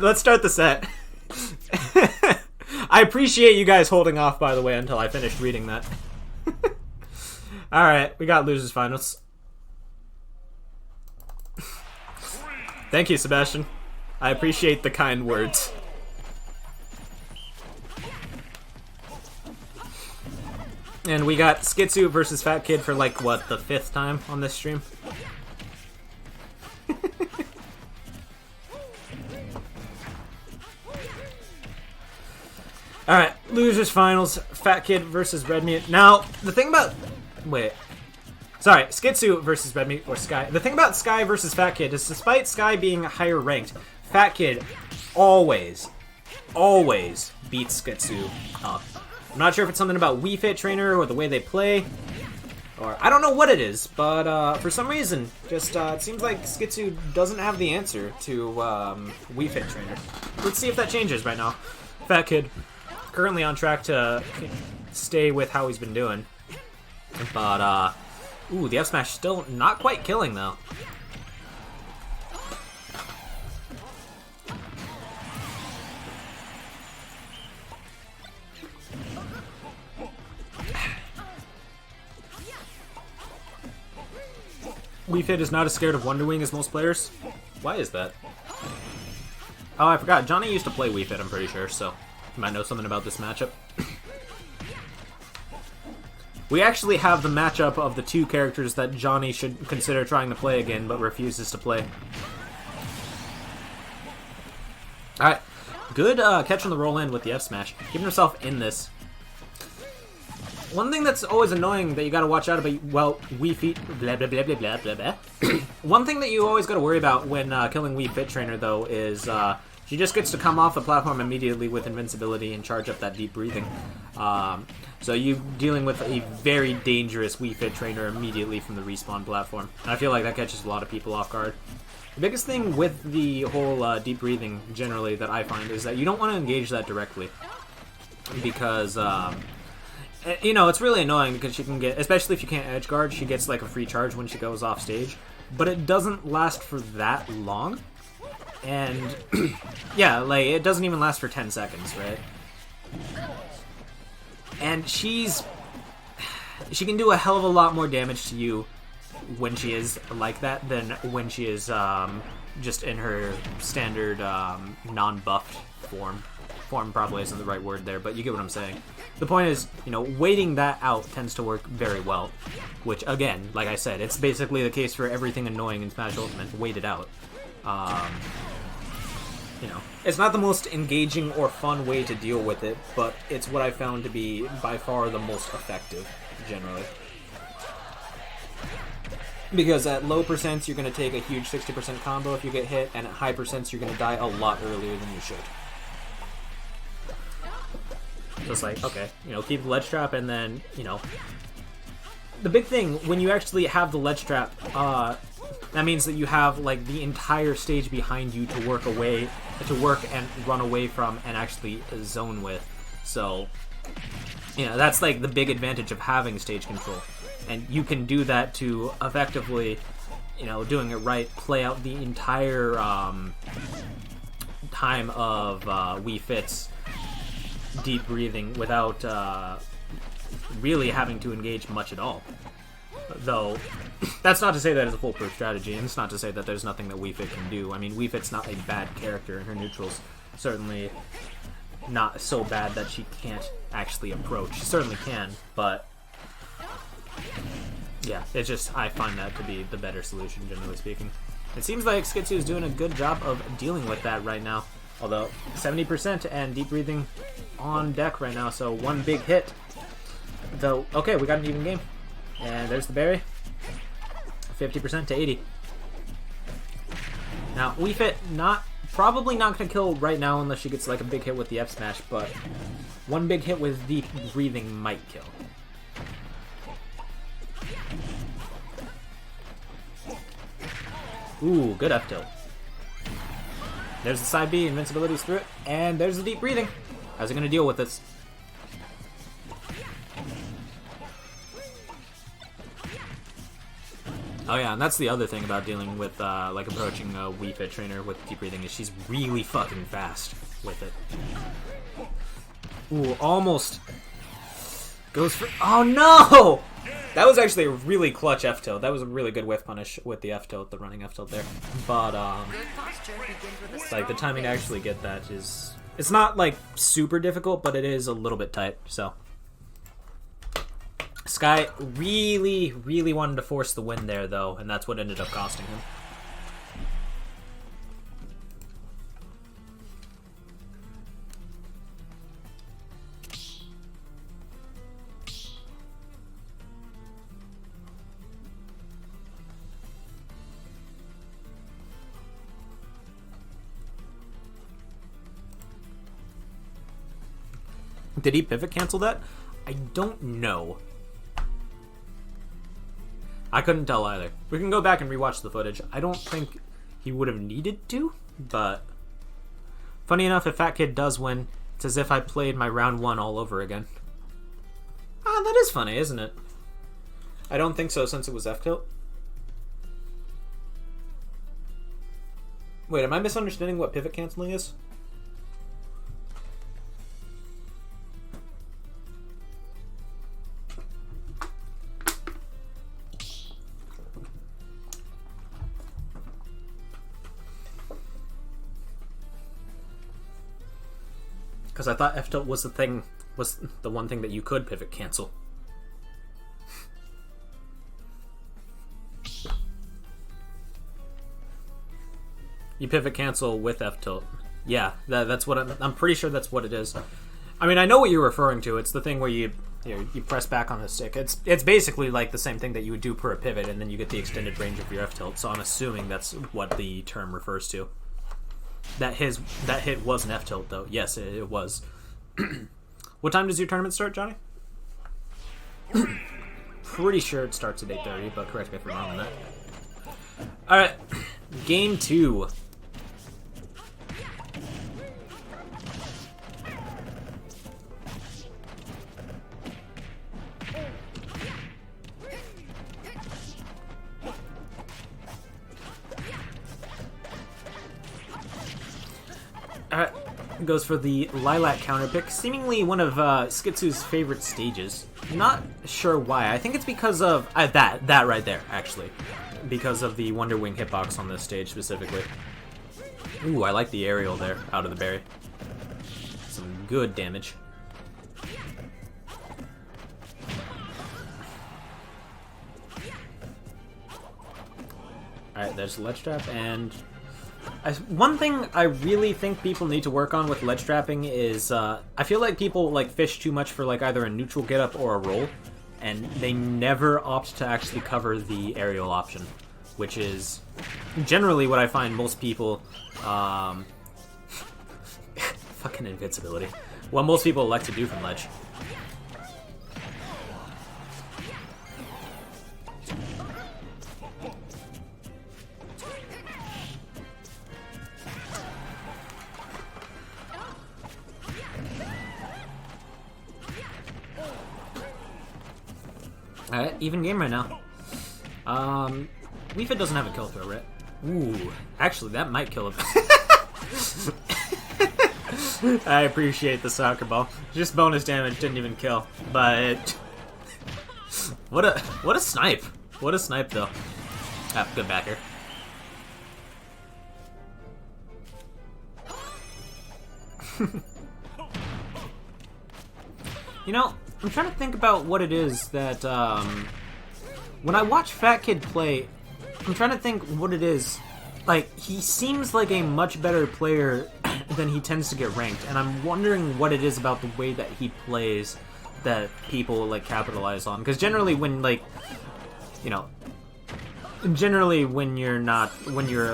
Let's start the set. I appreciate you guys holding off, by the way, until I finished reading that. Alright, we got losers finals. Thank you, Sebastian. I appreciate the kind words. And we got Skitsu versus Fatkid for like, what, the 5th time on this stream? Alright, losers finals, Fatkid versus Red Meat. Now, the thing about... Wait. Sorry, Skitsu versus Red Meat or Sky. The thing about Sky versus Fatkid is despite Sky being higher ranked, Fatkid always beats Skitsu up. I'm not sure if it's something about Wii Fit Trainer or the way they play, or I don't know what it is, but for some reason, just it seems like Skitsu doesn't have the answer to Wii Fit Trainer. Let's see if that changes right now. Fatkid currently on track to stay with how he's been doing, but ooh, the F smash still not quite killing though. Wii Fit is not as scared of Wonder Wing as most players. Why is that? Oh, I forgot. Johnny used to play Wii Fit, I'm pretty sure, so you might know something about this matchup. We actually have the matchup of the two characters that Johnny should consider trying to play again, but refuses to play. Alright. Good catch on the roll in with the F smash. Keeping himself in this. One thing that's always annoying that you gotta watch out about, well, Wii Fit, blah blah blah blah blah blah blah. One thing that you always gotta worry about when killing Wii Fit Trainer, though, is she just gets to come off the platform immediately with invincibility and charge up that deep breathing. So you dealing with a very dangerous Wii Fit Trainer immediately from the respawn platform. And I feel like that catches a lot of people off guard. The biggest thing with the whole deep breathing, generally, that I find is that you don't want to engage that directly. Because, you know, it's really annoying because she can get, especially if you can't edge guard, she gets like a free charge when she goes off stage. But it doesn't last for that long. And, yeah, like, it doesn't even last for 10 seconds, right? And she can do a hell of a lot more damage to you when she is like that than when she is just in her standard non-buffed form. Form probably isn't the right word there, but you get what I'm saying. The point is, you know, waiting that out tends to work very well. Which, again, like I said, it's basically the case for everything annoying in Smash Ultimate. Wait it out. You know, it's not the most engaging or fun way to deal with it, but it's what I found to be by far the most effective, generally. Because at low percents, you're going to take a huge 60% combo if you get hit, and at high percents, you're going to die a lot earlier than you should. So it's like, okay, you know, keep the ledge trap, and then, you know, the big thing, when you actually have the ledge trap, that means that you have, like, the entire stage behind you to work and run away from and actually zone with. So, you know, that's, like, the big advantage of having stage control. And you can do that to effectively, you know, doing it right, play out the entire time of Wii Fit's deep breathing without really having to engage much at all. Though, that's not to say that it's a foolproof strategy, and it's not to say that there's nothing that Wii Fit can do. I mean, Wii Fit's not a bad character, and her neutral's certainly not so bad that she can't actually approach. She certainly can, but yeah, it's just, I find that to be the better solution, generally speaking. It seems like Skitsu is doing a good job of dealing with that right now. Although, 70% and deep breathing on deck right now, so one big hit. Though, okay, we got an even game. And there's the berry. 50% to 80. Now, Wii Fit probably not going to kill right now unless she gets like a big hit with the F smash, but one big hit with deep breathing might kill. Ooh, good F tilt. There's the side B, invincibility's through it, and there's the deep breathing. How's it going to deal with this? Oh yeah, and that's the other thing about dealing with, like, approaching a Wii Fit trainer with deep breathing is she's really fucking fast with it. Ooh, almost goes for... Oh no! That was actually a really clutch F-tilt. That was a really good whiff punish with the F-tilt, the running F-tilt there. But, like, the timing to actually get that is... It's not, like, super difficult, but it is a little bit tight, so... Sky really, really wanted to force the win there, though, and that's what ended up costing him. Did he pivot cancel that? I don't know. I couldn't tell either. We can go back and rewatch the footage. I don't think he would have needed to, but... Funny enough, if Fatkid does win, it's as if I played my round 1 all over again. Ah, that is funny, isn't it? I don't think so, since it was F-tilt. Wait, am I misunderstanding what pivot canceling is? Because I thought F-tilt was the one thing that you could pivot cancel. You pivot cancel with F-tilt. Yeah, that's what I'm pretty sure that's what it is. I mean, I know what you're referring to. It's the thing where you press back on the stick. It's basically like the same thing that you would do per a pivot, and then you get the extended range of your F-tilt. So I'm assuming that's what the term refers to. That hit was an F-tilt, though. Yes, it was. What time does your tournament start, Johnny? Pretty sure it starts at 8:30, but correct me if I'm wrong on that. Alright, game 2. Goes for the Lilac counter pick, seemingly one of Skitsu's favorite stages. Not sure why. I think it's because of that right there, actually, because of the Wonder Wing hitbox on this stage specifically. Ooh, I like the aerial there out of the berry. Some good damage. All right, there's ledge trap and. One thing I really think people need to work on with ledge trapping is I feel like people like fish too much for like either a neutral getup or a roll, and they never opt to actually cover the aerial option, which is generally what I find most people fucking invincibility. What most people elect to do from ledge. Alright, even game right now. Wifi doesn't have a kill throw, right? Ooh, actually, that might kill him. I appreciate the soccer ball. Just bonus damage, didn't even kill. But what a snipe! What a snipe, though. Ah, good backer. You know, I'm trying to think about what it is that, when I watch Fatkid play, I'm trying to think what it is. Like, he seems like a much better player than he tends to get ranked, and I'm wondering what it is about the way that he plays that people, like, capitalize on. Because generally when, like, you know, generally when you're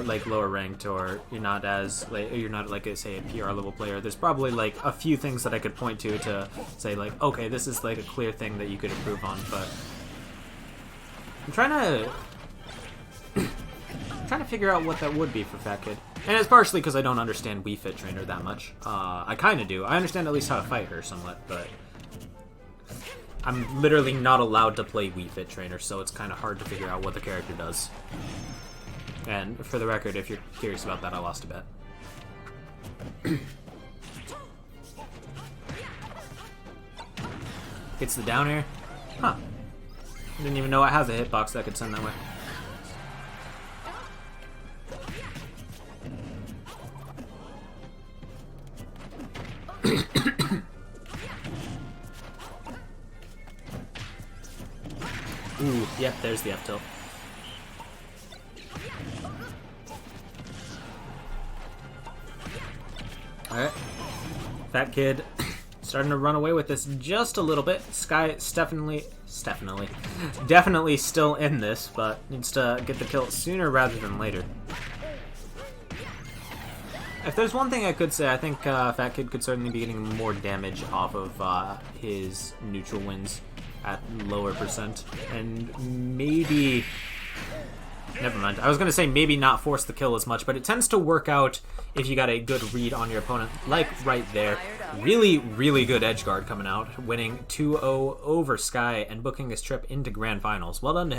like lower ranked or you're not as like you're not like say a PR level player, there's probably like a few things that I could point to say like, okay, this is like a clear thing that you could improve on. But I'm trying to figure out what that would be for Fatkid, and it's partially because I don't understand Wii Fit Trainer that much. I kind of do. I understand at least how to fight her somewhat, but I'm literally not allowed to play Wii Fit Trainer, so it's kind of hard to figure out what the character does. And for the record, if you're curious about that, I lost a bet. Hits the down air. Huh. Didn't even know it has a hitbox that could send that way. Ooh, yep, there's the F-tilt. Alright. Fatkid starting to run away with this just a little bit. Sky is definitely still in this, but needs to get the kill sooner rather than later. If there's one thing I could say, I think Fatkid could certainly be getting more damage off of his neutral wins at lower percent, and maybe... Never mind. I was going to say maybe not force the kill as much, but it tends to work out if you got a good read on your opponent, like right there. Really, really good edge guard coming out, winning 2-0 over Sky and booking his trip into Grand Finals. Well done to him.